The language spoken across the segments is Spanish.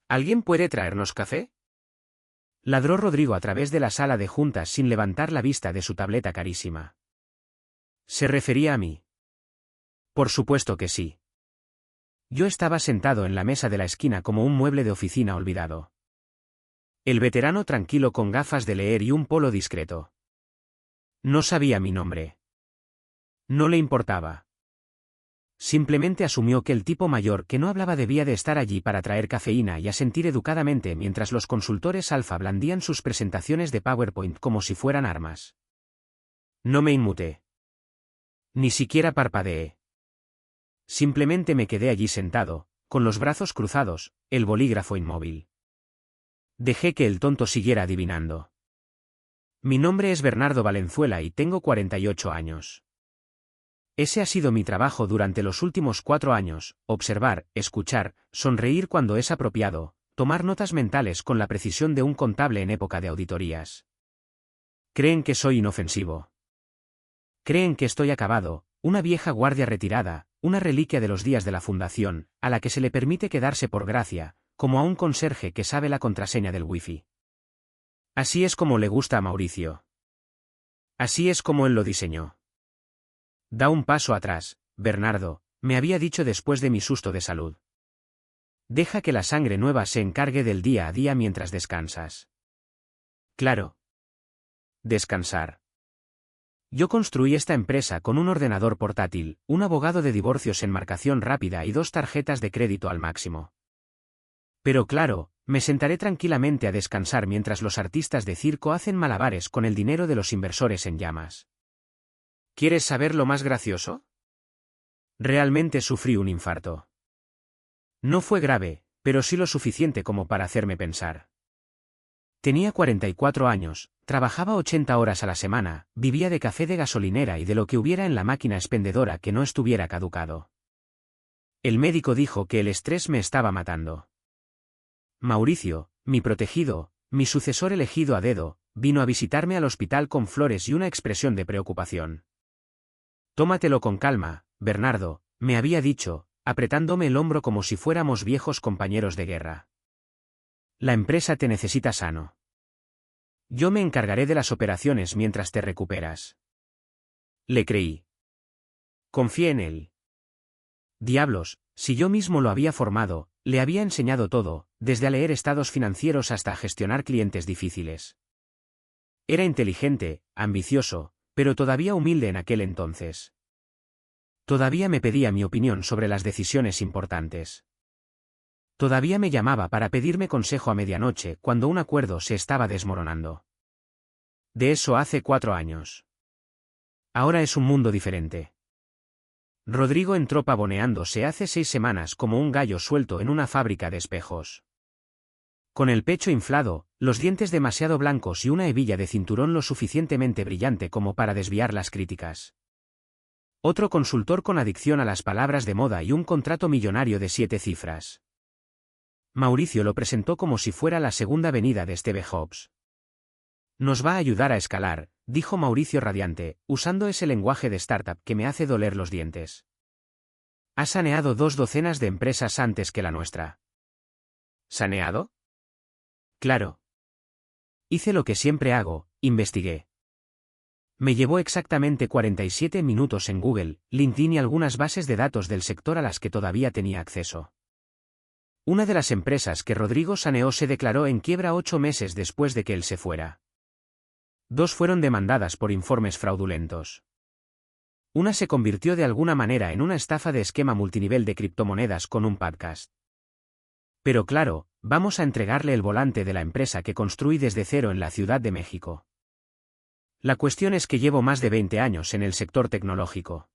¿Alguien puede traernos café? Ladró Rodrigo a través de la sala de juntas sin levantar la vista de su tableta carísima. ¿Se refería a mí? Por supuesto que sí. Yo estaba sentado en la mesa de la esquina como un mueble de oficina olvidado. El veterano tranquilo con gafas de leer y un polo discreto. No sabía mi nombre. No le importaba. Simplemente asumió que el tipo mayor que no hablaba debía de estar allí para traer cafeína y asentir educadamente mientras los consultores alfa blandían sus presentaciones de PowerPoint como si fueran armas. No me inmuté. Ni siquiera parpadeé. Simplemente me quedé allí sentado, con los brazos cruzados, el bolígrafo inmóvil. Dejé que el tonto siguiera adivinando. Mi nombre es Bernardo Valenzuela y tengo 48 años. Ese ha sido mi trabajo durante los últimos 4 años: observar, escuchar, sonreír cuando es apropiado, tomar notas mentales con la precisión de un contable en época de auditorías. Creen que soy inofensivo. Creen que estoy acabado, una vieja guardia retirada, una reliquia de los días de la fundación, a la que se le permite quedarse por gracia, como a un conserje que sabe la contraseña del wifi. Así es como le gusta a Mauricio. Así es como él lo diseñó. Da un paso atrás, Bernardo, me había dicho después de mi susto de salud. Deja que la sangre nueva se encargue del día a día mientras descansas. Claro. Descansar. Yo construí esta empresa con un ordenador portátil, un abogado de divorcios en marcación rápida y 2 tarjetas de crédito al máximo. Pero claro, me sentaré tranquilamente a descansar mientras los artistas de circo hacen malabares con el dinero de los inversores en llamas. ¿Quieres saber lo más gracioso? Realmente sufrí un infarto. No fue grave, pero sí lo suficiente como para hacerme pensar. Tenía 44 años, trabajaba 80 horas a la semana, vivía de café de gasolinera y de lo que hubiera en la máquina expendedora que no estuviera caducado. El médico dijo que el estrés me estaba matando. Mauricio, mi protegido, mi sucesor elegido a dedo, vino a visitarme al hospital con flores y una expresión de preocupación. Tómatelo con calma, Bernardo, me había dicho, apretándome el hombro como si fuéramos viejos compañeros de guerra. La empresa te necesita sano. Yo me encargaré de las operaciones mientras te recuperas. Le creí. Confié en él. Diablos, si yo mismo lo había formado, le había enseñado todo, desde a leer estados financieros hasta a gestionar clientes difíciles. Era inteligente, ambicioso, pero todavía humilde en aquel entonces. Todavía me pedía mi opinión sobre las decisiones importantes. Todavía me llamaba para pedirme consejo a medianoche cuando un acuerdo se estaba desmoronando. De eso hace 4 años. Ahora es un mundo diferente. Rodrigo entró pavoneándose hace 6 semanas como un gallo suelto en una fábrica de espejos. Con el pecho inflado, los dientes demasiado blancos y una hebilla de cinturón lo suficientemente brillante como para desviar las críticas. Otro consultor con adicción a las palabras de moda y un contrato millonario de 7 cifras. Mauricio lo presentó como si fuera la segunda venida de Steve Jobs. Nos va a ayudar a escalar, dijo Mauricio radiante, usando ese lenguaje de startup que me hace doler los dientes. Ha saneado 2 docenas de empresas antes que la nuestra. ¿Saneado? Claro. Hice lo que siempre hago, investigué. Me llevó exactamente 47 minutos en Google, LinkedIn y algunas bases de datos del sector a las que todavía tenía acceso. Una de las empresas que Rodrigo saneó se declaró en quiebra 8 meses después de que él se fuera. 2 fueron demandadas por informes fraudulentos. Una se convirtió de alguna manera en una estafa de esquema multinivel de criptomonedas con un podcast. Pero claro, vamos a entregarle el volante de la empresa que construí desde cero en la Ciudad de México. La cuestión es que llevo más de 20 años en el sector tecnológico.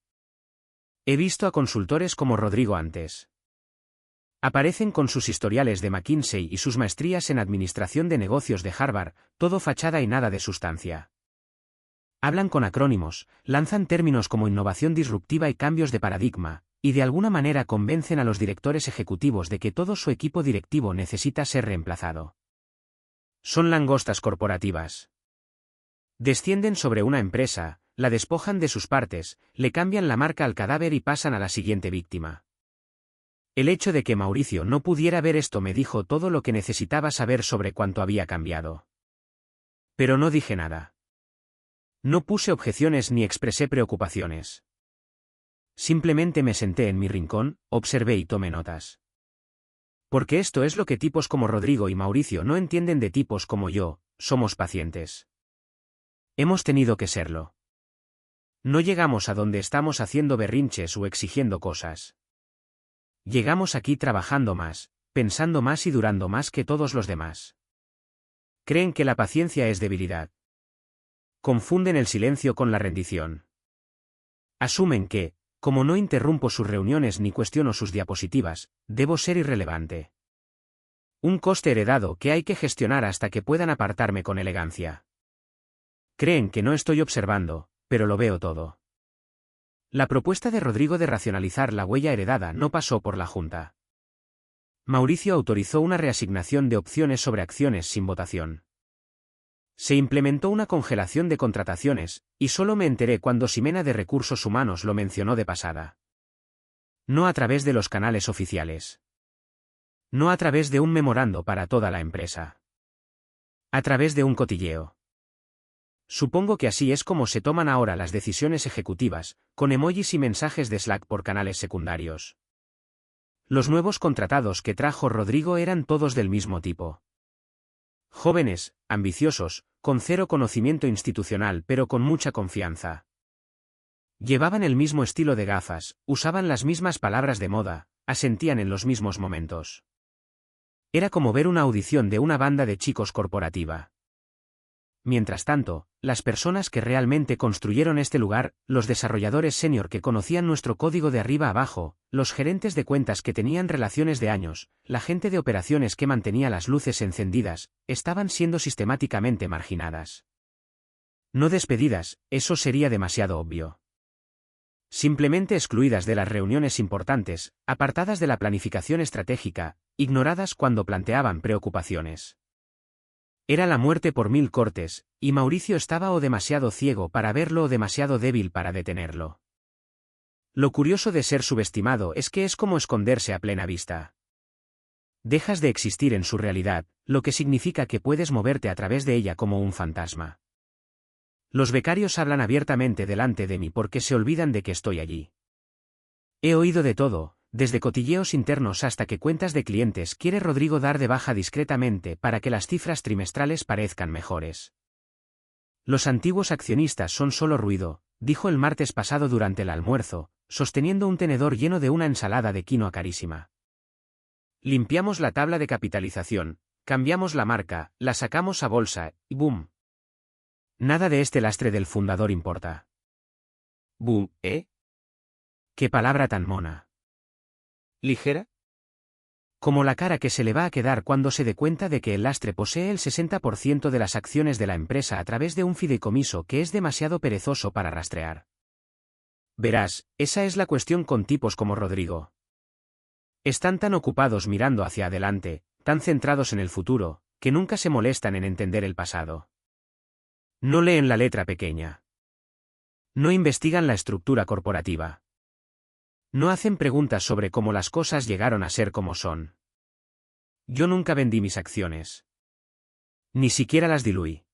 He visto a consultores como Rodrigo antes. Aparecen con sus historiales de McKinsey y sus maestrías en administración de negocios de Harvard, todo fachada y nada de sustancia. Hablan con acrónimos, lanzan términos como innovación disruptiva y cambios de paradigma, y de alguna manera convencen a los directores ejecutivos de que todo su equipo directivo necesita ser reemplazado. Son langostas corporativas. Descienden sobre una empresa, la despojan de sus partes, le cambian la marca al cadáver y pasan a la siguiente víctima. El hecho de que Mauricio no pudiera ver esto me dijo todo lo que necesitaba saber sobre cuánto había cambiado. Pero no dije nada. No puse objeciones ni expresé preocupaciones. Simplemente me senté en mi rincón, observé y tomé notas. Porque esto es lo que tipos como Rodrigo y Mauricio no entienden de tipos como yo, somos pacientes. Hemos tenido que serlo. No llegamos a donde estamos haciendo berrinches o exigiendo cosas. Llegamos aquí trabajando más, pensando más y durando más que todos los demás. Creen que la paciencia es debilidad. Confunden el silencio con la rendición. Asumen que, como no interrumpo sus reuniones ni cuestiono sus diapositivas, debo ser irrelevante. Un coste heredado que hay que gestionar hasta que puedan apartarme con elegancia. Creen que no estoy observando, pero lo veo todo. La propuesta de Rodrigo de racionalizar la huella heredada no pasó por la Junta. Mauricio autorizó una reasignación de opciones sobre acciones sin votación. Se implementó una congelación de contrataciones, y solo me enteré cuando Ximena de Recursos Humanos lo mencionó de pasada. No a través de los canales oficiales. No a través de un memorando para toda la empresa. A través de un cotilleo. Supongo que así es como se toman ahora las decisiones ejecutivas, con emojis y mensajes de Slack por canales secundarios. Los nuevos contratados que trajo Rodrigo eran todos del mismo tipo. Jóvenes, ambiciosos, con cero conocimiento institucional pero con mucha confianza. Llevaban el mismo estilo de gafas, usaban las mismas palabras de moda, asentían en los mismos momentos. Era como ver una audición de una banda de chicos corporativa. Mientras tanto, las personas que realmente construyeron este lugar, los desarrolladores senior que conocían nuestro código de arriba a abajo, los gerentes de cuentas que tenían relaciones de años, la gente de operaciones que mantenía las luces encendidas, estaban siendo sistemáticamente marginadas. No despedidas, eso sería demasiado obvio. Simplemente excluidas de las reuniones importantes, apartadas de la planificación estratégica, ignoradas cuando planteaban preocupaciones. Era la muerte por 1000 cortes, y Mauricio estaba o demasiado ciego para verlo o demasiado débil para detenerlo. Lo curioso de ser subestimado es que es como esconderse a plena vista. Dejas de existir en su realidad, lo que significa que puedes moverte a través de ella como un fantasma. Los becarios hablan abiertamente delante de mí porque se olvidan de que estoy allí. He oído de todo. Desde cotilleos internos hasta que cuentas de clientes quiere Rodrigo dar de baja discretamente para que las cifras trimestrales parezcan mejores. Los antiguos accionistas son solo ruido, dijo el martes pasado durante el almuerzo, sosteniendo un tenedor lleno de una ensalada de quinoa carísima. Limpiamos la tabla de capitalización, cambiamos la marca, la sacamos a bolsa, y ¡boom! Nada de este lastre del fundador importa. ¿Boom, eh? ¡Qué palabra tan mona! ¿Ligera? Como la cara que se le va a quedar cuando se dé cuenta de que el lastre posee el 60% de las acciones de la empresa a través de un fideicomiso que es demasiado perezoso para rastrear. Verás, esa es la cuestión con tipos como Rodrigo. Están tan ocupados mirando hacia adelante, tan centrados en el futuro, que nunca se molestan en entender el pasado. No leen la letra pequeña. No investigan la estructura corporativa. No hacen preguntas sobre cómo las cosas llegaron a ser como son. Yo nunca vendí mis acciones. Ni siquiera las diluí.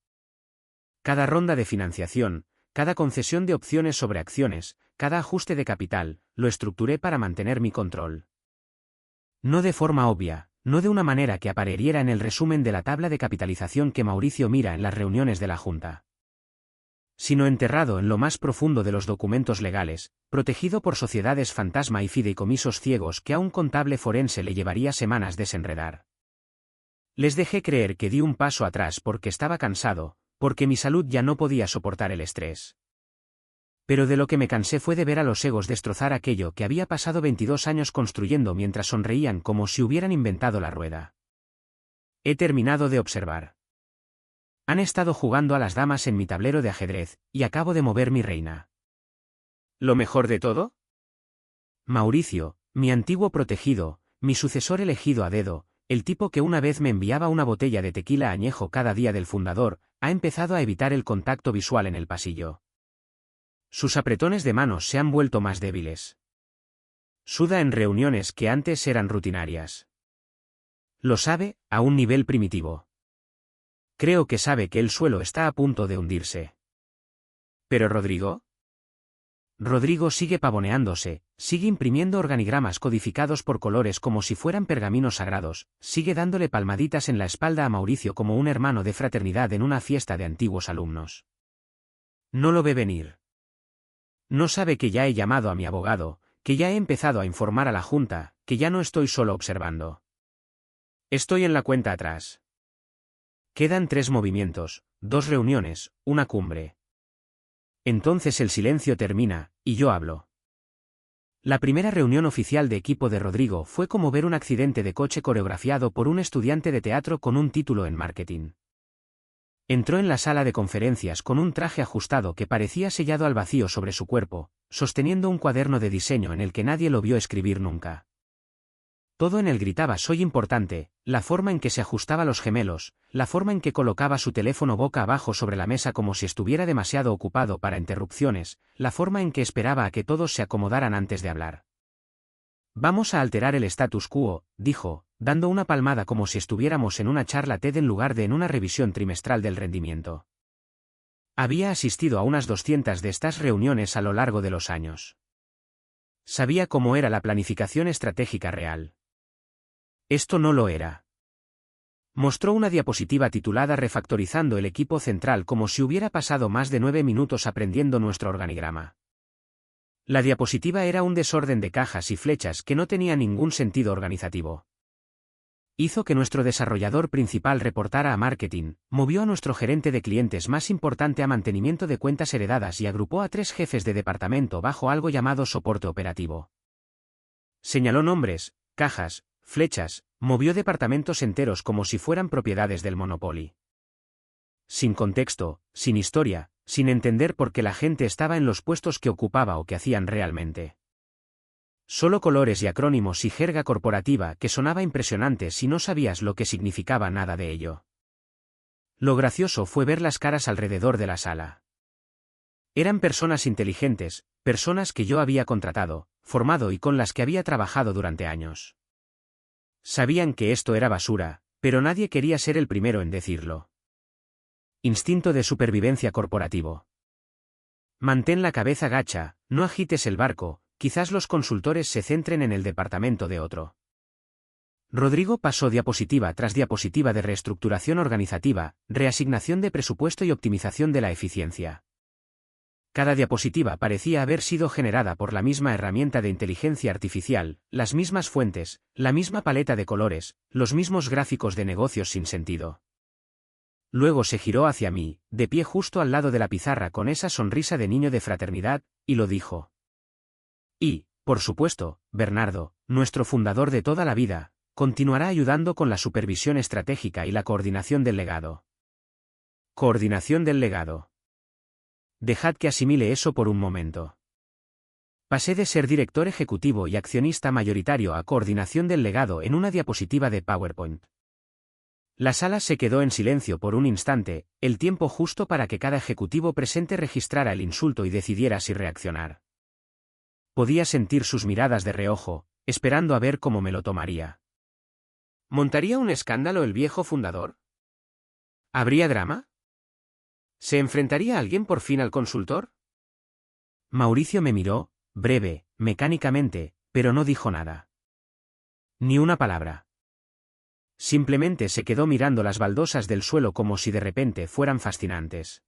Cada ronda de financiación, cada concesión de opciones sobre acciones, cada ajuste de capital, lo estructuré para mantener mi control. No de forma obvia, no de una manera que apareciera en el resumen de la tabla de capitalización que Mauricio mira en las reuniones de la Junta. Sino enterrado en lo más profundo de los documentos legales, protegido por sociedades fantasma y fideicomisos ciegos que a un contable forense le llevaría semanas desenredar. Les dejé creer que di un paso atrás porque estaba cansado, porque mi salud ya no podía soportar el estrés. Pero de lo que me cansé fue de ver a los egos destrozar aquello que había pasado 22 años construyendo mientras sonreían como si hubieran inventado la rueda. He terminado de observar. Han estado jugando a las damas en mi tablero de ajedrez, y acabo de mover mi reina. ¿Lo mejor de todo? Mauricio, mi antiguo protegido, mi sucesor elegido a dedo, el tipo que una vez me enviaba una botella de tequila añejo cada día del fundador, ha empezado a evitar el contacto visual en el pasillo. Sus apretones de manos se han vuelto más débiles. Suda en reuniones que antes eran rutinarias. Lo sabe, a un nivel primitivo. Creo que sabe que el suelo está a punto de hundirse. ¿Pero Rodrigo? Rodrigo sigue pavoneándose, sigue imprimiendo organigramas codificados por colores como si fueran pergaminos sagrados, sigue dándole palmaditas en la espalda a Mauricio como un hermano de fraternidad en una fiesta de antiguos alumnos. No lo ve venir. No sabe que ya he llamado a mi abogado, que ya he empezado a informar a la Junta, que ya no estoy solo observando. Estoy en la cuenta atrás. Quedan 3 movimientos, 2 reuniones, una cumbre. Entonces el silencio termina, y yo hablo. La primera reunión oficial de equipo de Rodrigo fue como ver un accidente de coche coreografiado por un estudiante de teatro con un título en marketing. Entró en la sala de conferencias con un traje ajustado que parecía sellado al vacío sobre su cuerpo, sosteniendo un cuaderno de diseño en el que nadie lo vio escribir nunca. Todo en él gritaba «Soy importante», la forma en que se ajustaba los gemelos, la forma en que colocaba su teléfono boca abajo sobre la mesa como si estuviera demasiado ocupado para interrupciones, la forma en que esperaba a que todos se acomodaran antes de hablar. «Vamos a alterar el status quo», dijo, dando una palmada como si estuviéramos en una charla TED en lugar de en una revisión trimestral del rendimiento. Había asistido a unas 200 de estas reuniones a lo largo de los años. Sabía cómo era la planificación estratégica real. Esto no lo era. Mostró una diapositiva titulada Refactorizando el equipo central como si hubiera pasado más de 9 minutos aprendiendo nuestro organigrama. La diapositiva era un desorden de cajas y flechas que no tenía ningún sentido organizativo. Hizo que nuestro desarrollador principal reportara a marketing, movió a nuestro gerente de clientes más importante a mantenimiento de cuentas heredadas y agrupó a 3 jefes de departamento bajo algo llamado soporte operativo. Señaló nombres, cajas, flechas, movió departamentos enteros como si fueran propiedades del Monopoly. Sin contexto, sin historia, sin entender por qué la gente estaba en los puestos que ocupaba o que hacían realmente. Solo colores y acrónimos y jerga corporativa que sonaba impresionante si no sabías lo que significaba nada de ello. Lo gracioso fue ver las caras alrededor de la sala. Eran personas inteligentes, personas que yo había contratado, formado y con las que había trabajado durante años. Sabían que esto era basura, pero nadie quería ser el primero en decirlo. Instinto de supervivencia corporativo. Mantén la cabeza gacha, no agites el barco, quizás los consultores se centren en el departamento de otro. Rodrigo pasó diapositiva tras diapositiva de reestructuración organizativa, reasignación de presupuesto y optimización de la eficiencia. Cada diapositiva parecía haber sido generada por la misma herramienta de inteligencia artificial, las mismas fuentes, la misma paleta de colores, los mismos gráficos de negocios sin sentido. Luego se giró hacia mí, de pie justo al lado de la pizarra con esa sonrisa de niño de fraternidad, y lo dijo. Y, por supuesto, Bernardo, nuestro fundador de toda la vida, continuará ayudando con la supervisión estratégica y la coordinación del legado. Coordinación del legado. Dejad que asimile eso por un momento. Pasé de ser director ejecutivo y accionista mayoritario a coordinación del legado en una diapositiva de PowerPoint. La sala se quedó en silencio por un instante, el tiempo justo para que cada ejecutivo presente registrara el insulto y decidiera si reaccionar. Podía sentir sus miradas de reojo, esperando a ver cómo me lo tomaría. ¿Montaría un escándalo el viejo fundador? ¿Habría drama? ¿Se enfrentaría alguien por fin al consultor? Mauricio me miró, breve, mecánicamente, pero no dijo nada. Ni una palabra. Simplemente se quedó mirando las baldosas del suelo como si de repente fueran fascinantes.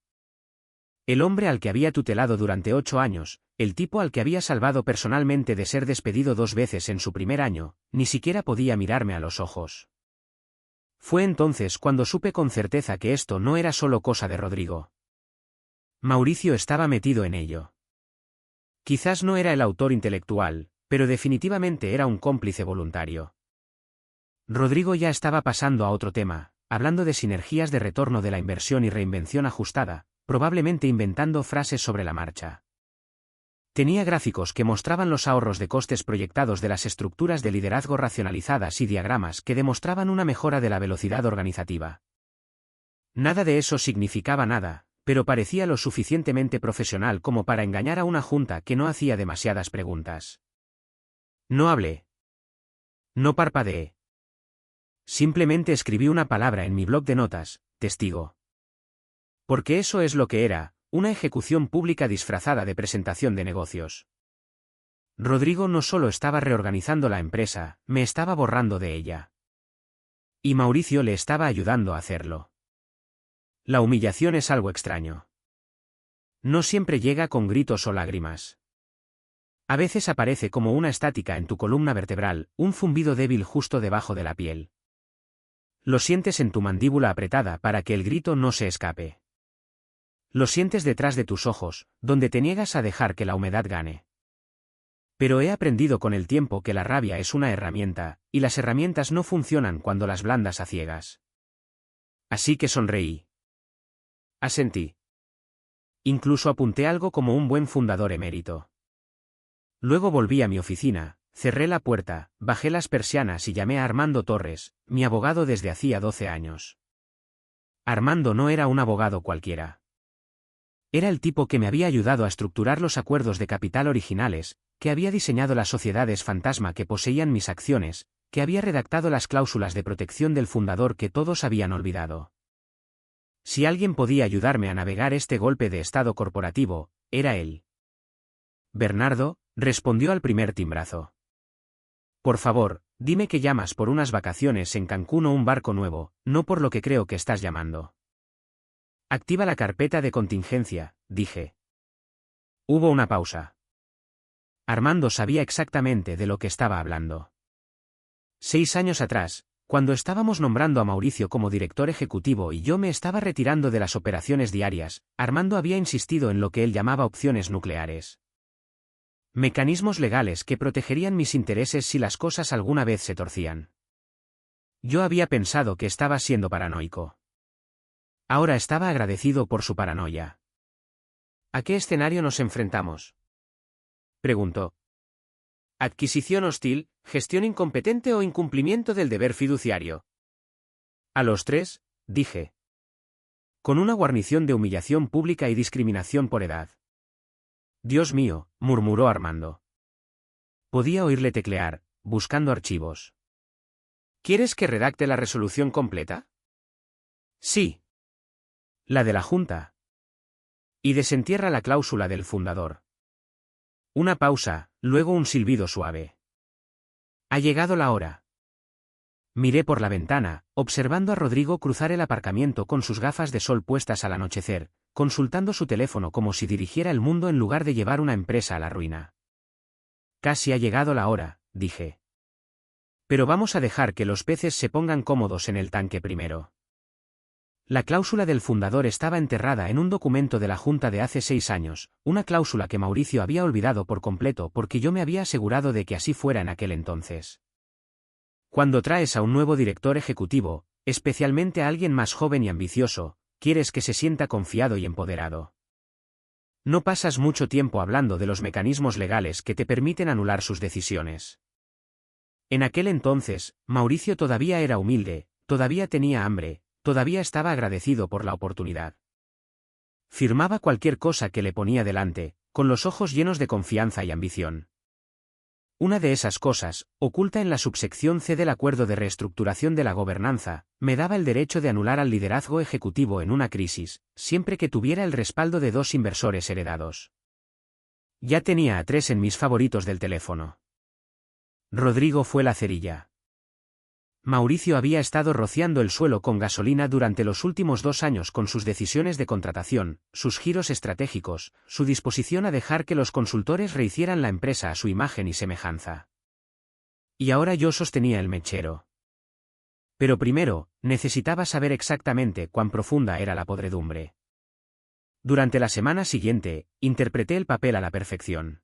El hombre al que había tutelado durante 8 años, el tipo al que había salvado personalmente de ser despedido 2 veces en su primer año, ni siquiera podía mirarme a los ojos. Fue entonces cuando supe con certeza que esto no era solo cosa de Rodrigo. Mauricio estaba metido en ello. Quizás no era el autor intelectual, pero definitivamente era un cómplice voluntario. Rodrigo ya estaba pasando a otro tema, hablando de sinergias de retorno de la inversión y reinvención ajustada, probablemente inventando frases sobre la marcha. Tenía gráficos que mostraban los ahorros de costes proyectados de las estructuras de liderazgo racionalizadas y diagramas que demostraban una mejora de la velocidad organizativa. Nada de eso significaba nada, pero parecía lo suficientemente profesional como para engañar a una junta que no hacía demasiadas preguntas. No hablé. No parpadeé. Simplemente escribí una palabra en mi bloc de notas, testigo. Porque eso es lo que era, una ejecución pública disfrazada de presentación de negocios. Rodrigo no solo estaba reorganizando la empresa, me estaba borrando de ella. Y Mauricio le estaba ayudando a hacerlo. La humillación es algo extraño. No siempre llega con gritos o lágrimas. A veces aparece como una estática en tu columna vertebral, un zumbido débil justo debajo de la piel. Lo sientes en tu mandíbula apretada para que el grito no se escape. Lo sientes detrás de tus ojos, donde te niegas a dejar que la humedad gane. Pero he aprendido con el tiempo que la rabia es una herramienta, y las herramientas no funcionan cuando las blandas a ciegas. Así que sonreí. Asentí. Incluso apunté algo como un buen fundador emérito. Luego volví a mi oficina, cerré la puerta, bajé las persianas y llamé a Armando Torres, mi abogado desde hacía 12 años. Armando no era un abogado cualquiera. Era el tipo que me había ayudado a estructurar los acuerdos de capital originales, que había diseñado las sociedades fantasma que poseían mis acciones, que había redactado las cláusulas de protección del fundador que todos habían olvidado. Si alguien podía ayudarme a navegar este golpe de estado corporativo, era él. Bernardo, respondió al primer timbrazo. Por favor, dime que llamas por unas vacaciones en Cancún o un barco nuevo, no por lo que creo que estás llamando. Activa la carpeta de contingencia, dije. Hubo una pausa. Armando sabía exactamente de lo que estaba hablando. 6 años atrás, cuando estábamos nombrando a Mauricio como director ejecutivo y yo me estaba retirando de las operaciones diarias, Armando había insistido en lo que él llamaba opciones nucleares. Mecanismos legales que protegerían mis intereses si las cosas alguna vez se torcían. Yo había pensado que estaba siendo paranoico. Ahora estaba agradecido por su paranoia. ¿A qué escenario nos enfrentamos?, preguntó. ¿Adquisición hostil, gestión incompetente o incumplimiento del deber fiduciario? A los 3, dije. Con una guarnición de humillación pública y discriminación por edad. Dios mío, murmuró Armando. Podía oírle teclear, buscando archivos. ¿Quieres que redacte la resolución completa? Sí. La de la Junta. Y desentierra la cláusula del fundador. Una pausa, luego un silbido suave. Ha llegado la hora. Miré por la ventana, observando a Rodrigo cruzar el aparcamiento con sus gafas de sol puestas al anochecer, consultando su teléfono como si dirigiera el mundo en lugar de llevar una empresa a la ruina. Casi ha llegado la hora, dije. Pero vamos a dejar que los peces se pongan cómodos en el tanque primero. La cláusula del fundador estaba enterrada en un documento de la Junta de hace 6 años, una cláusula que Mauricio había olvidado por completo porque yo me había asegurado de que así fuera en aquel entonces. Cuando traes a un nuevo director ejecutivo, especialmente a alguien más joven y ambicioso, quieres que se sienta confiado y empoderado. No pasas mucho tiempo hablando de los mecanismos legales que te permiten anular sus decisiones. En aquel entonces, Mauricio todavía era humilde, todavía tenía hambre, todavía estaba agradecido por la oportunidad. Firmaba cualquier cosa que le ponía delante, con los ojos llenos de confianza y ambición. Una de esas cosas, oculta en la subsección C del Acuerdo de Reestructuración de la Gobernanza, me daba el derecho de anular al liderazgo ejecutivo en una crisis, siempre que tuviera el respaldo de 2 inversores heredados. Ya tenía a 3 en mis favoritos del teléfono. Rodrigo fue la cerilla. Mauricio había estado rociando el suelo con gasolina durante los últimos 2 años con sus decisiones de contratación, sus giros estratégicos, su disposición a dejar que los consultores rehicieran la empresa a su imagen y semejanza. Y ahora yo sostenía el mechero. Pero primero, necesitaba saber exactamente cuán profunda era la podredumbre. Durante la semana siguiente, interpreté el papel a la perfección.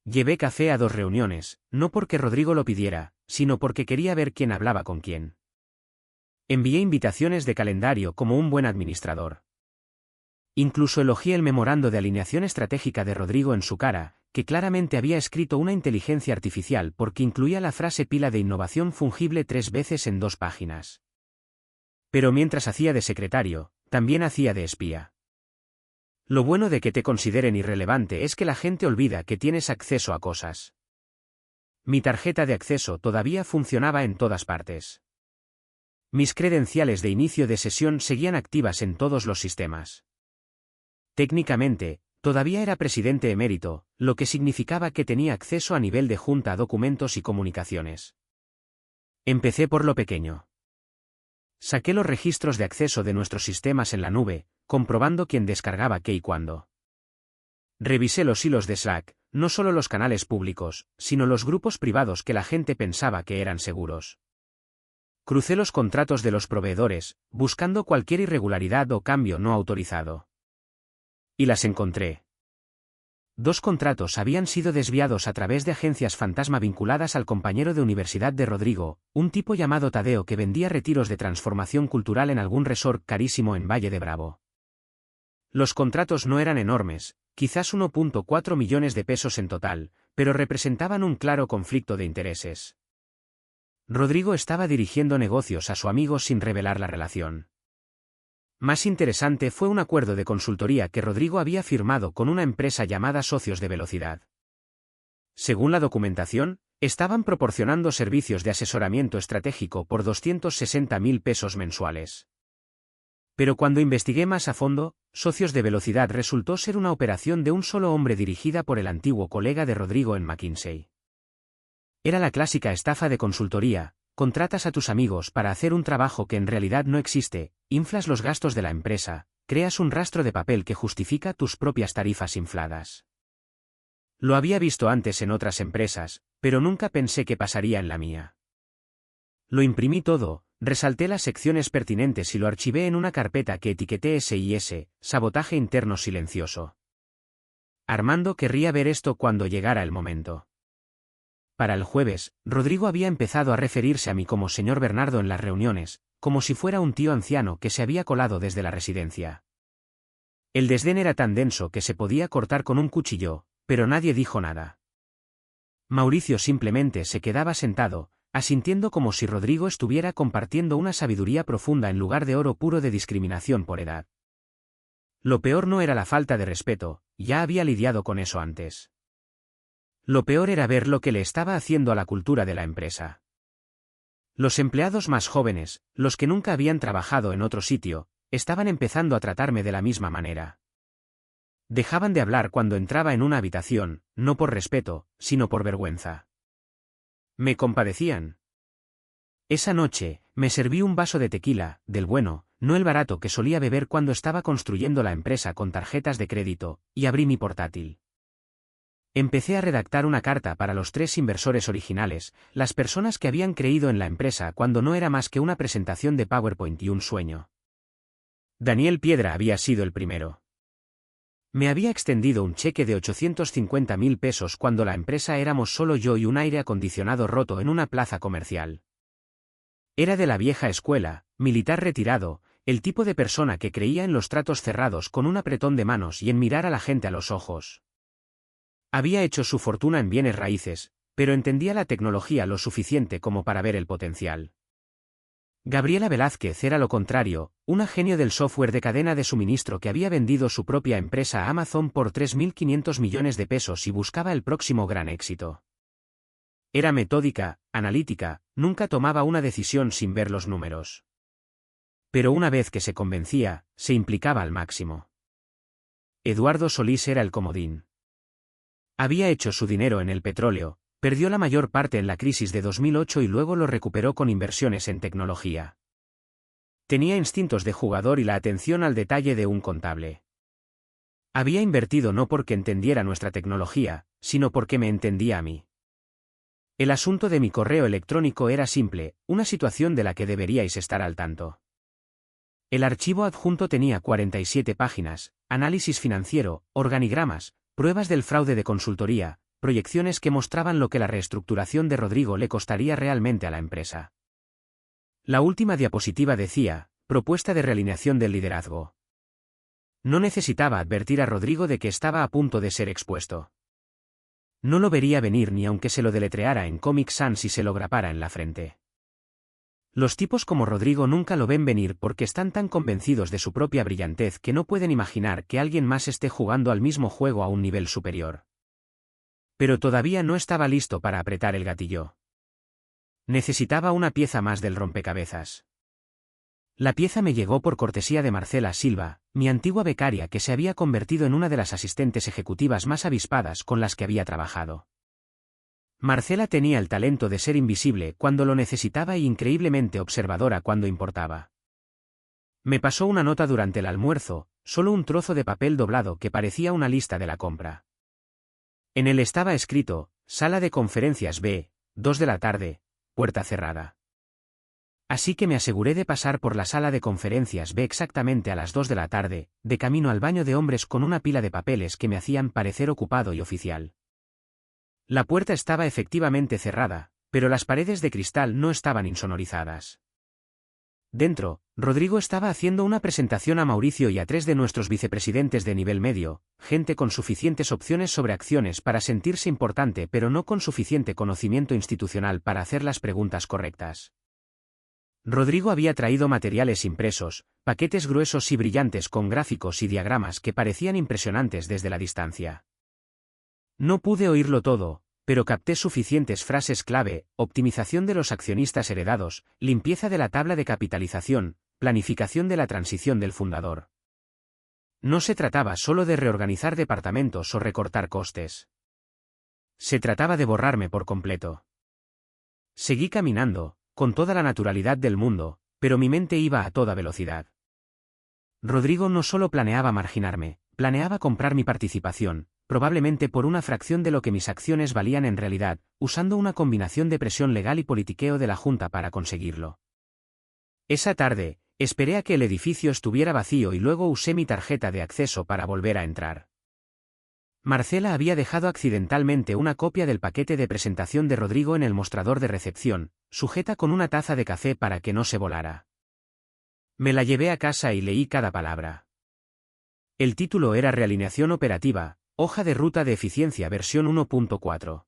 Llevé café a 2 reuniones, no porque Rodrigo lo pidiera, sino porque quería ver quién hablaba con quién. Envié invitaciones de calendario como un buen administrador. Incluso elogié el memorando de alineación estratégica de Rodrigo en su cara, que claramente había escrito una inteligencia artificial porque incluía la frase pila de innovación fungible 3 veces en 2 páginas. Pero mientras hacía de secretario, también hacía de espía. Lo bueno de que te consideren irrelevante es que la gente olvida que tienes acceso a cosas. Mi tarjeta de acceso todavía funcionaba en todas partes. Mis credenciales de inicio de sesión seguían activas en todos los sistemas. Técnicamente, todavía era presidente emérito, lo que significaba que tenía acceso a nivel de junta a documentos y comunicaciones. Empecé por lo pequeño. Saqué los registros de acceso de nuestros sistemas en la nube, comprobando quién descargaba qué y cuándo. Revisé los hilos de Slack, no solo los canales públicos, sino los grupos privados que la gente pensaba que eran seguros. Crucé los contratos de los proveedores, buscando cualquier irregularidad o cambio no autorizado. Y las encontré. 2 contratos habían sido desviados a través de agencias fantasma vinculadas al compañero de universidad de Rodrigo, un tipo llamado Tadeo que vendía retiros de transformación cultural en algún resort carísimo en Valle de Bravo. Los contratos no eran enormes, quizás 1.4 millones de pesos en total, pero representaban un claro conflicto de intereses. Rodrigo estaba dirigiendo negocios a su amigo sin revelar la relación. Más interesante fue un acuerdo de consultoría que Rodrigo había firmado con una empresa llamada Socios de Velocidad. Según la documentación, estaban proporcionando servicios de asesoramiento estratégico por 260.000 pesos mensuales. Pero cuando investigué más a fondo, Socios de Velocidad resultó ser una operación de un solo hombre dirigida por el antiguo colega de Rodrigo en McKinsey. Era la clásica estafa de consultoría: contratas a tus amigos para hacer un trabajo que en realidad no existe, inflas los gastos de la empresa, creas un rastro de papel que justifica tus propias tarifas infladas. Lo había visto antes en otras empresas, pero nunca pensé que pasaría en la mía. Lo imprimí todo, resalté las secciones pertinentes y lo archivé en una carpeta que etiqueté SIS, sabotaje interno silencioso. Armando querría ver esto cuando llegara el momento. Para el jueves, Rodrigo había empezado a referirse a mí como señor Bernardo en las reuniones, como si fuera un tío anciano que se había colado desde la residencia. El desdén era tan denso que se podía cortar con un cuchillo, pero nadie dijo nada. Mauricio simplemente se quedaba sentado, asintiendo como si Rodrigo estuviera compartiendo una sabiduría profunda en lugar de oro puro de discriminación por edad. Lo peor no era la falta de respeto, ya había lidiado con eso antes. Lo peor era ver lo que le estaba haciendo a la cultura de la empresa. Los empleados más jóvenes, los que nunca habían trabajado en otro sitio, estaban empezando a tratarme de la misma manera. Dejaban de hablar cuando entraba en una habitación, no por respeto, sino por vergüenza. Me compadecían. Esa noche, me serví un vaso de tequila, del bueno, no el barato que solía beber cuando estaba construyendo la empresa con tarjetas de crédito, y abrí mi portátil. Empecé a redactar una carta para los 3 inversores originales, las personas que habían creído en la empresa cuando no era más que una presentación de PowerPoint y un sueño. Daniel Piedra había sido el primero. Me había extendido un cheque de 850.000 pesos cuando la empresa éramos solo yo y un aire acondicionado roto en una plaza comercial. Era de la vieja escuela, militar retirado, el tipo de persona que creía en los tratos cerrados con un apretón de manos y en mirar a la gente a los ojos. Había hecho su fortuna en bienes raíces, pero entendía la tecnología lo suficiente como para ver el potencial. Gabriela Velázquez era lo contrario, una genio del software de cadena de suministro que había vendido su propia empresa a Amazon por 3.500 millones de pesos y buscaba el próximo gran éxito. Era metódica, analítica, nunca tomaba una decisión sin ver los números. Pero una vez que se convencía, se implicaba al máximo. Eduardo Solís era el comodín. Había hecho su dinero en el petróleo, perdió la mayor parte en la crisis de 2008 y luego lo recuperó con inversiones en tecnología. Tenía instintos de jugador y la atención al detalle de un contable. Había invertido no porque entendiera nuestra tecnología, sino porque me entendía a mí. El asunto de mi correo electrónico era simple, una situación de la que deberíais estar al tanto. El archivo adjunto tenía 47 páginas, análisis financiero, organigramas, pruebas del fraude de consultoría, proyecciones que mostraban lo que la reestructuración de Rodrigo le costaría realmente a la empresa. La última diapositiva decía, propuesta de realineación del liderazgo. No necesitaba advertir a Rodrigo de que estaba a punto de ser expuesto. No lo vería venir ni aunque se lo deletreara en Comic Sans y se lo grapara en la frente. Los tipos como Rodrigo nunca lo ven venir porque están tan convencidos de su propia brillantez que no pueden imaginar que alguien más esté jugando al mismo juego a un nivel superior. Pero todavía no estaba listo para apretar el gatillo. Necesitaba una pieza más del rompecabezas. La pieza me llegó por cortesía de Marcela Silva, mi antigua becaria que se había convertido en una de las asistentes ejecutivas más avispadas con las que había trabajado. Marcela tenía el talento de ser invisible cuando lo necesitaba y increíblemente observadora cuando importaba. Me pasó una nota durante el almuerzo, solo un trozo de papel doblado que parecía una lista de la compra. En él estaba escrito, Sala de Conferencias B, 2 de la tarde, puerta cerrada. Así que me aseguré de pasar por la sala de conferencias B exactamente a las 2 de la tarde, de camino al baño de hombres con una pila de papeles que me hacían parecer ocupado y oficial. La puerta estaba efectivamente cerrada, pero las paredes de cristal no estaban insonorizadas. Dentro, Rodrigo estaba haciendo una presentación a Mauricio y a 3 de nuestros vicepresidentes de nivel medio, gente con suficientes opciones sobre acciones para sentirse importante pero no con suficiente conocimiento institucional para hacer las preguntas correctas. Rodrigo había traído materiales impresos, paquetes gruesos y brillantes con gráficos y diagramas que parecían impresionantes desde la distancia. No pude oírlo todo, pero capté suficientes frases clave: optimización de los accionistas heredados, limpieza de la tabla de capitalización, planificación de la transición del fundador. No se trataba solo de reorganizar departamentos o recortar costes. Se trataba de borrarme por completo. Seguí caminando, con toda la naturalidad del mundo, pero mi mente iba a toda velocidad. Rodrigo no solo planeaba marginarme, planeaba comprar mi participación, probablemente por una fracción de lo que mis acciones valían en realidad, usando una combinación de presión legal y politiqueo de la Junta para conseguirlo. Esa tarde, esperé a que el edificio estuviera vacío y luego usé mi tarjeta de acceso para volver a entrar. Marcela había dejado accidentalmente una copia del paquete de presentación de Rodrigo en el mostrador de recepción, sujeta con una taza de café para que no se volara. Me la llevé a casa y leí cada palabra. El título era Realineación operativa, hoja de ruta de eficiencia versión 1.4.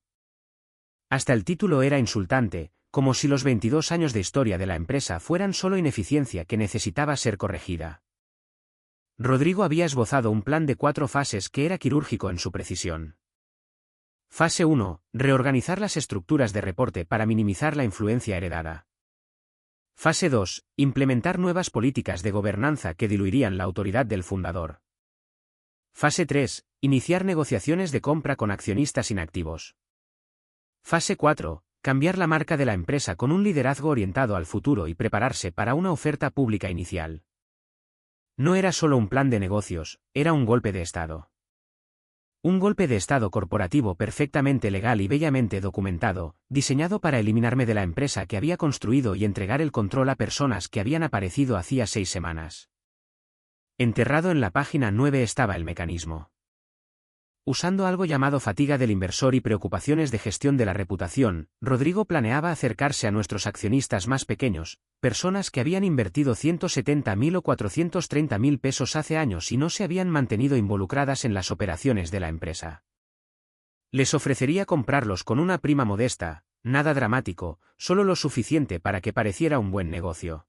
Hasta el título era insultante, como si los 22 años de historia de la empresa fueran solo ineficiencia que necesitaba ser corregida. Rodrigo había esbozado un plan de 4 fases que era quirúrgico en su precisión. Fase 1. Reorganizar las estructuras de reporte para minimizar la influencia heredada. Fase 2. Implementar nuevas políticas de gobernanza que diluirían la autoridad del fundador. Fase 3. Iniciar negociaciones de compra con accionistas inactivos. Fase 4. Cambiar la marca de la empresa con un liderazgo orientado al futuro y prepararse para una oferta pública inicial. No era solo un plan de negocios, era un golpe de Estado. Un golpe de Estado corporativo perfectamente legal y bellamente documentado, diseñado para eliminarme de la empresa que había construido y entregar el control a personas que habían aparecido hacía 6 semanas. Enterrado en la página 9 estaba el mecanismo. Usando algo llamado fatiga del inversor y preocupaciones de gestión de la reputación, Rodrigo planeaba acercarse a nuestros accionistas más pequeños, personas que habían invertido 170.000 o 430.000 pesos hace años y no se habían mantenido involucradas en las operaciones de la empresa. Les ofrecería comprarlos con una prima modesta, nada dramático, solo lo suficiente para que pareciera un buen negocio.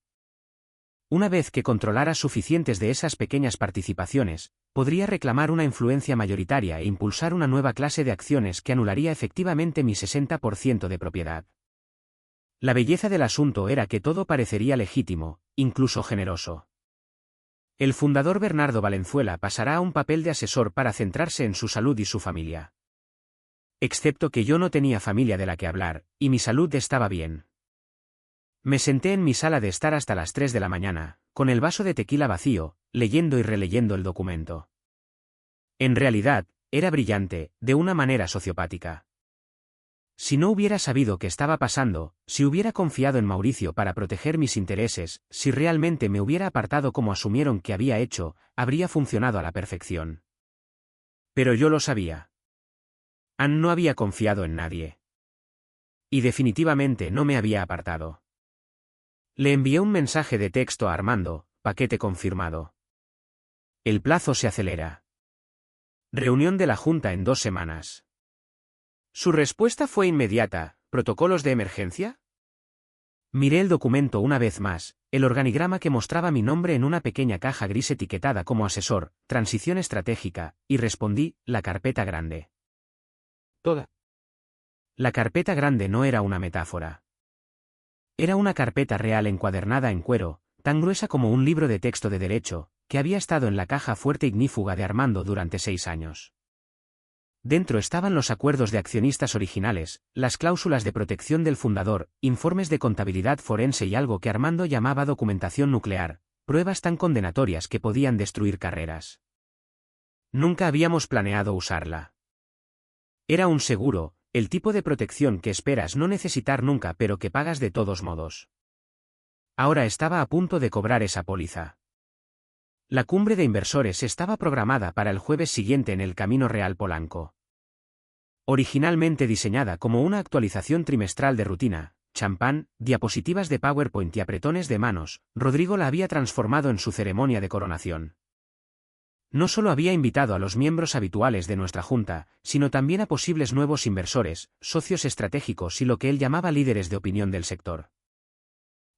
Una vez que controlara suficientes de esas pequeñas participaciones, podría reclamar una influencia mayoritaria e impulsar una nueva clase de acciones que anularía efectivamente mi 60% de propiedad. La belleza del asunto era que todo parecería legítimo, incluso generoso. El fundador Bernardo Valenzuela pasará a un papel de asesor para centrarse en su salud y su familia. Excepto que yo no tenía familia de la que hablar, y mi salud estaba bien. Me senté en mi sala de estar hasta las 3 de la mañana, con el vaso de tequila vacío, leyendo y releyendo el documento. En realidad, era brillante, de una manera sociopática. Si no hubiera sabido qué estaba pasando, si hubiera confiado en Mauricio para proteger mis intereses, si realmente me hubiera apartado como asumieron que había hecho, habría funcionado a la perfección. Pero yo lo sabía. Ann no había confiado en nadie. Y definitivamente no me había apartado. Le envié un mensaje de texto a Armando, paquete confirmado. El plazo se acelera. Reunión de la Junta en 2 semanas. Su respuesta fue inmediata: ¿protocolos de emergencia? Miré el documento una vez más, el organigrama que mostraba mi nombre en una pequeña caja gris etiquetada como asesor, transición estratégica, y respondí: la carpeta grande. Toda. La carpeta grande no era una metáfora. Era una carpeta real encuadernada en cuero, tan gruesa como un libro de texto de derecho, que había estado en la caja fuerte ignífuga de Armando durante 6 años. Dentro estaban los acuerdos de accionistas originales, las cláusulas de protección del fundador, informes de contabilidad forense y algo que Armando llamaba documentación nuclear, pruebas tan condenatorias que podían destruir carreras. Nunca habíamos planeado usarla. Era un seguro, el tipo de protección que esperas no necesitar nunca pero que pagas de todos modos. Ahora estaba a punto de cobrar esa póliza. La cumbre de inversores estaba programada para el jueves siguiente en el Camino Real Polanco. Originalmente diseñada como una actualización trimestral de rutina, champán, diapositivas de PowerPoint y apretones de manos, Rodrigo la había transformado en su ceremonia de coronación. No solo había invitado a los miembros habituales de nuestra junta, sino también a posibles nuevos inversores, socios estratégicos y lo que él llamaba líderes de opinión del sector.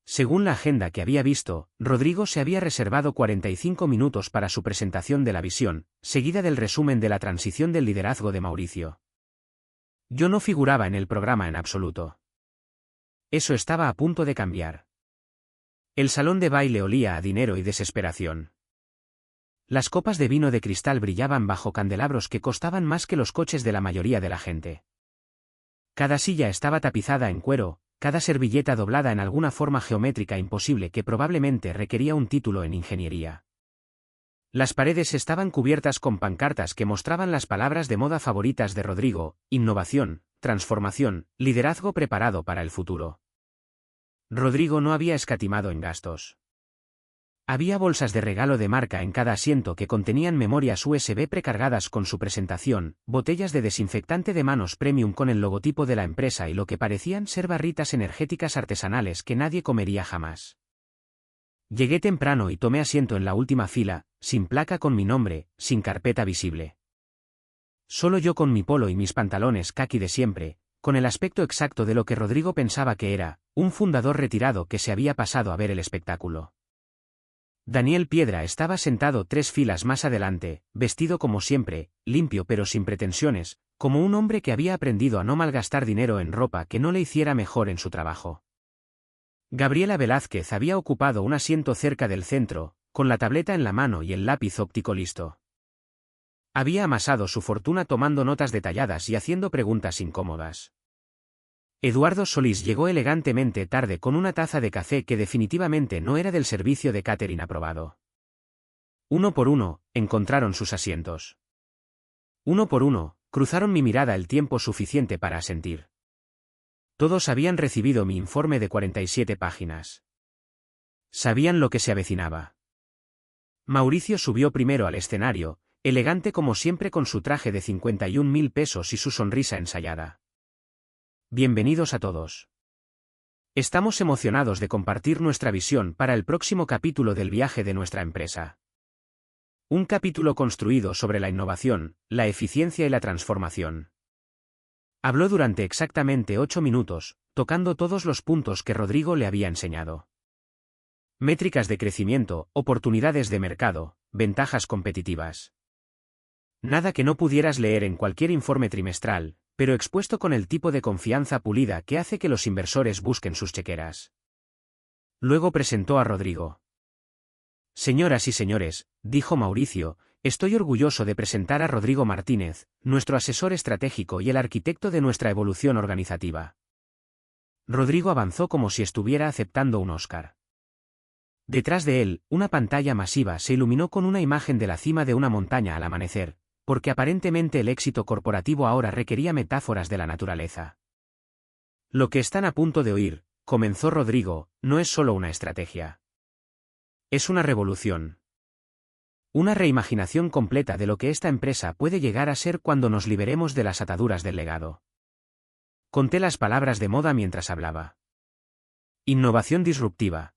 Según la agenda que había visto, Rodrigo se había reservado 45 minutos para su presentación de la visión, seguida del resumen de la transición del liderazgo de Mauricio. Yo no figuraba en el programa en absoluto. Eso estaba a punto de cambiar. El salón de baile olía a dinero y desesperación. Las copas de vino de cristal brillaban bajo candelabros que costaban más que los coches de la mayoría de la gente. Cada silla estaba tapizada en cuero, cada servilleta doblada en alguna forma geométrica imposible que probablemente requería un título en ingeniería. Las paredes estaban cubiertas con pancartas que mostraban las palabras de moda favoritas de Rodrigo: innovación, transformación, liderazgo preparado para el futuro. Rodrigo no había escatimado en gastos. Había bolsas de regalo de marca en cada asiento que contenían memorias USB precargadas con su presentación, botellas de desinfectante de manos premium con el logotipo de la empresa y lo que parecían ser barritas energéticas artesanales que nadie comería jamás. Llegué temprano y tomé asiento en la última fila, sin placa con mi nombre, sin carpeta visible. Solo yo con mi polo y mis pantalones caqui de siempre, con el aspecto exacto de lo que Rodrigo pensaba que era, un fundador retirado que se había pasado a ver el espectáculo. Daniel Piedra estaba sentado 3 filas más adelante, vestido como siempre, limpio pero sin pretensiones, como un hombre que había aprendido a no malgastar dinero en ropa que no le hiciera mejor en su trabajo. Gabriela Velázquez había ocupado un asiento cerca del centro, con la tableta en la mano y el lápiz óptico listo. Había amasado su fortuna tomando notas detalladas y haciendo preguntas incómodas. Eduardo Solís llegó elegantemente tarde con una taza de café que definitivamente no era del servicio de catering aprobado. Uno por uno, encontraron sus asientos. Uno por uno, cruzaron mi mirada el tiempo suficiente para asentir. Todos habían recibido mi informe de 47 páginas. Sabían lo que se avecinaba. Mauricio subió primero al escenario, elegante como siempre con su traje de 51.000 pesos y su sonrisa ensayada. Bienvenidos a todos. Estamos emocionados de compartir nuestra visión para el próximo capítulo del viaje de nuestra empresa. Un capítulo construido sobre la innovación, la eficiencia y la transformación. Habló durante exactamente 8 minutos, tocando todos los puntos que Rodrigo le había enseñado. Métricas de crecimiento, oportunidades de mercado, ventajas competitivas. Nada que no pudieras leer en cualquier informe trimestral, pero expuesto con el tipo de confianza pulida que hace que los inversores busquen sus chequeras. Luego presentó a Rodrigo. Señoras y señores, dijo Mauricio, estoy orgulloso de presentar a Rodrigo Martínez, nuestro asesor estratégico y el arquitecto de nuestra evolución organizativa. Rodrigo avanzó como si estuviera aceptando un Oscar. Detrás de él, una pantalla masiva se iluminó con una imagen de la cima de una montaña al amanecer, porque aparentemente el éxito corporativo ahora requería metáforas de la naturaleza. Lo que están a punto de oír, comenzó Rodrigo, no es solo una estrategia. Es una revolución. Una reimaginación completa de lo que esta empresa puede llegar a ser cuando nos liberemos de las ataduras del legado. Conté las palabras de moda mientras hablaba. Innovación disruptiva.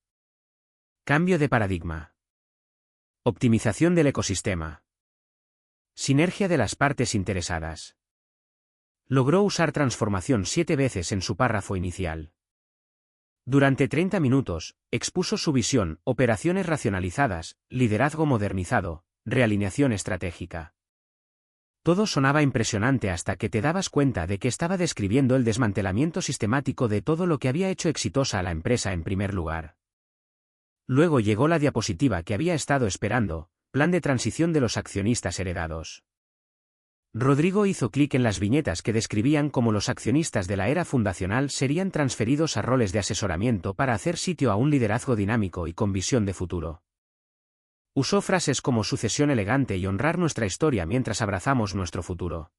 Cambio de paradigma. Optimización del ecosistema. Sinergia de las partes interesadas. Logró usar transformación 7 veces en su párrafo inicial. Durante 30 minutos, expuso su visión, operaciones racionalizadas, liderazgo modernizado, realineación estratégica. Todo sonaba impresionante hasta que te dabas cuenta de que estaba describiendo el desmantelamiento sistemático de todo lo que había hecho exitosa a la empresa en primer lugar. Luego llegó la diapositiva que había estado esperando, plan de transición de los accionistas heredados. Rodrigo hizo clic en las viñetas que describían cómo los accionistas de la era fundacional serían transferidos a roles de asesoramiento para hacer sitio a un liderazgo dinámico y con visión de futuro. Usó frases como sucesión elegante y honrar nuestra historia mientras abrazamos nuestro futuro.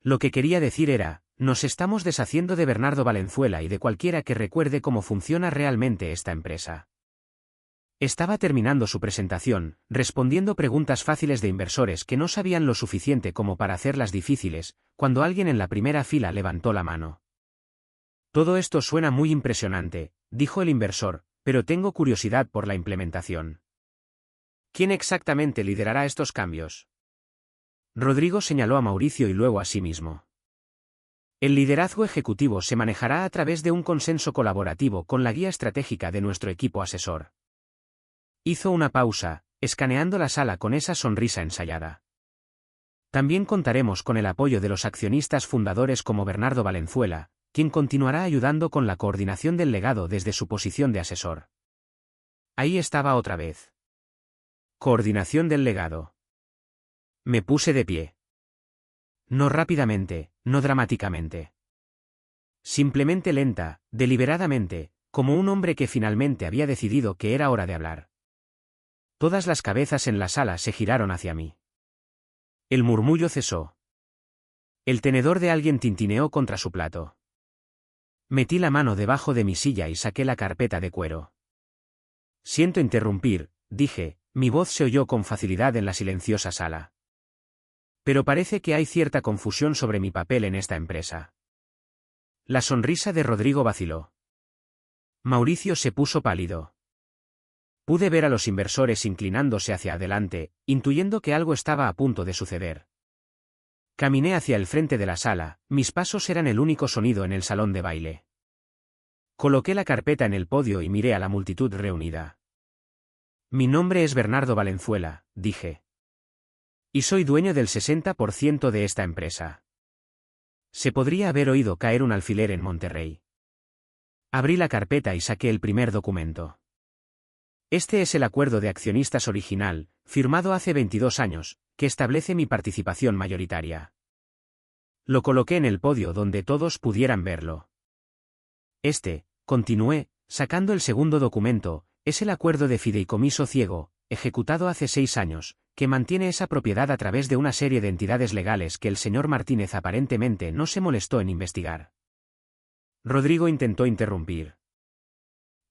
Lo que quería decir era, nos estamos deshaciendo de Bernardo Valenzuela y de cualquiera que recuerde cómo funciona realmente esta empresa. Estaba terminando su presentación, respondiendo preguntas fáciles de inversores que no sabían lo suficiente como para hacerlas difíciles, cuando alguien en la primera fila levantó la mano. Todo esto suena muy impresionante, dijo el inversor, pero tengo curiosidad por la implementación. ¿Quién exactamente liderará estos cambios? Rodrigo señaló a Mauricio y luego a sí mismo. El liderazgo ejecutivo se manejará a través de un consenso colaborativo con la guía estratégica de nuestro equipo asesor. Hizo una pausa, escaneando la sala con esa sonrisa ensayada. También contaremos con el apoyo de los accionistas fundadores como Bernardo Valenzuela, quien continuará ayudando con la coordinación del legado desde su posición de asesor. Ahí estaba otra vez. Coordinación del legado. Me puse de pie. No rápidamente, no dramáticamente. Simplemente lenta, deliberadamente, como un hombre que finalmente había decidido que era hora de hablar. Todas las cabezas en la sala se giraron hacia mí. El murmullo cesó. El tenedor de alguien tintineó contra su plato. Metí la mano debajo de mi silla y saqué la carpeta de cuero. Siento interrumpir, dije, mi voz se oyó con facilidad en la silenciosa sala. Pero parece que hay cierta confusión sobre mi papel en esta empresa. La sonrisa de Rodrigo vaciló. Mauricio se puso pálido. Pude ver a los inversores inclinándose hacia adelante, intuyendo que algo estaba a punto de suceder. Caminé hacia el frente de la sala, mis pasos eran el único sonido en el salón de baile. Coloqué la carpeta en el podio y miré a la multitud reunida. Mi nombre es Bernardo Valenzuela, dije. Y soy dueño del 60% de esta empresa. Se podría haber oído caer un alfiler en Monterrey. Abrí la carpeta y saqué el primer documento. Este es el acuerdo de accionistas original, firmado hace 22 años, que establece mi participación mayoritaria. Lo coloqué en el podio donde todos pudieran verlo. Continué, sacando el segundo documento, es el acuerdo de fideicomiso ciego, ejecutado hace 6 años, que mantiene esa propiedad a través de una serie de entidades legales que el señor Martínez aparentemente no se molestó en investigar. Rodrigo intentó interrumpir.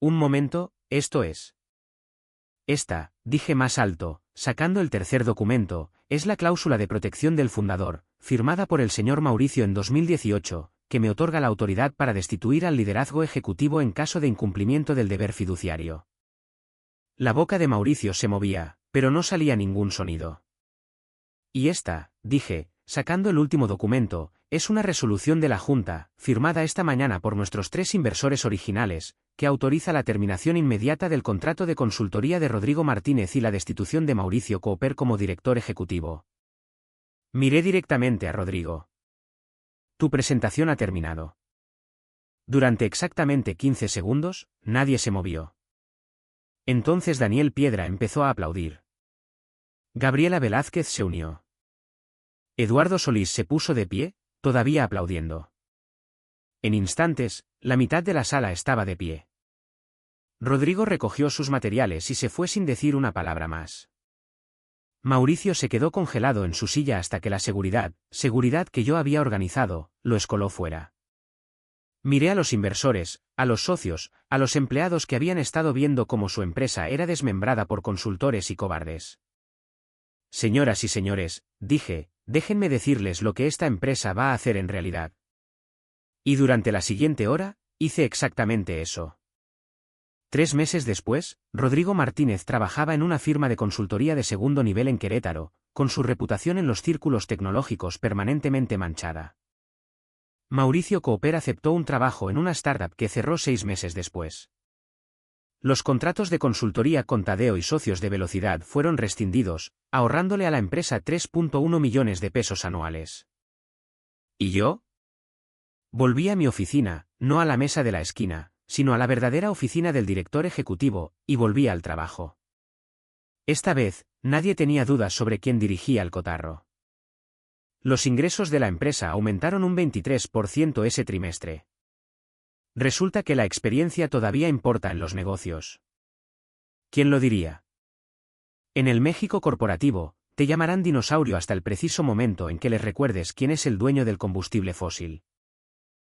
Un momento, esto es. Dije más alto, sacando el tercer documento, es la cláusula de protección del fundador, firmada por el señor Mauricio en 2018, que me otorga la autoridad para destituir al liderazgo ejecutivo en caso de incumplimiento del deber fiduciario. La boca de Mauricio se movía, pero no salía ningún sonido. Y dije, sacando el último documento, es una resolución de la Junta, firmada esta mañana por nuestros 3 inversores originales, que autoriza la terminación inmediata del contrato de consultoría de Rodrigo Martínez y la destitución de Mauricio Cooper como director ejecutivo. Miré directamente a Rodrigo. Tu presentación ha terminado. Durante exactamente 15 segundos, nadie se movió. Entonces Daniel Piedra empezó a aplaudir. Gabriela Velázquez se unió. Eduardo Solís se puso de pie, todavía aplaudiendo. En instantes, la mitad de la sala estaba de pie. Rodrigo recogió sus materiales y se fue sin decir una palabra más. Mauricio se quedó congelado en su silla hasta que la seguridad que yo había organizado, lo escoló fuera. Miré a los inversores, a los socios, a los empleados que habían estado viendo cómo su empresa era desmembrada por consultores y cobardes. Señoras y señores, dije, déjenme decirles lo que esta empresa va a hacer en realidad. Y durante la siguiente hora, hice exactamente eso. 3 meses después, Rodrigo Martínez trabajaba en una firma de consultoría de segundo nivel en Querétaro, con su reputación en los círculos tecnológicos permanentemente manchada. Mauricio Cooper aceptó un trabajo en una startup que cerró 6 meses después. Los contratos de consultoría con Tadeo y socios de Velocidad fueron rescindidos, ahorrándole a la empresa 3,1 millones de pesos anuales. ¿Y yo? Volví a mi oficina, no a la mesa de la esquina, sino a la verdadera oficina del director ejecutivo, y volví al trabajo. Esta vez, nadie tenía dudas sobre quién dirigía el cotarro. Los ingresos de la empresa aumentaron un 23% ese trimestre. Resulta que la experiencia todavía importa en los negocios. ¿Quién lo diría? En el México corporativo, te llamarán dinosaurio hasta el preciso momento en que les recuerdes quién es el dueño del combustible fósil.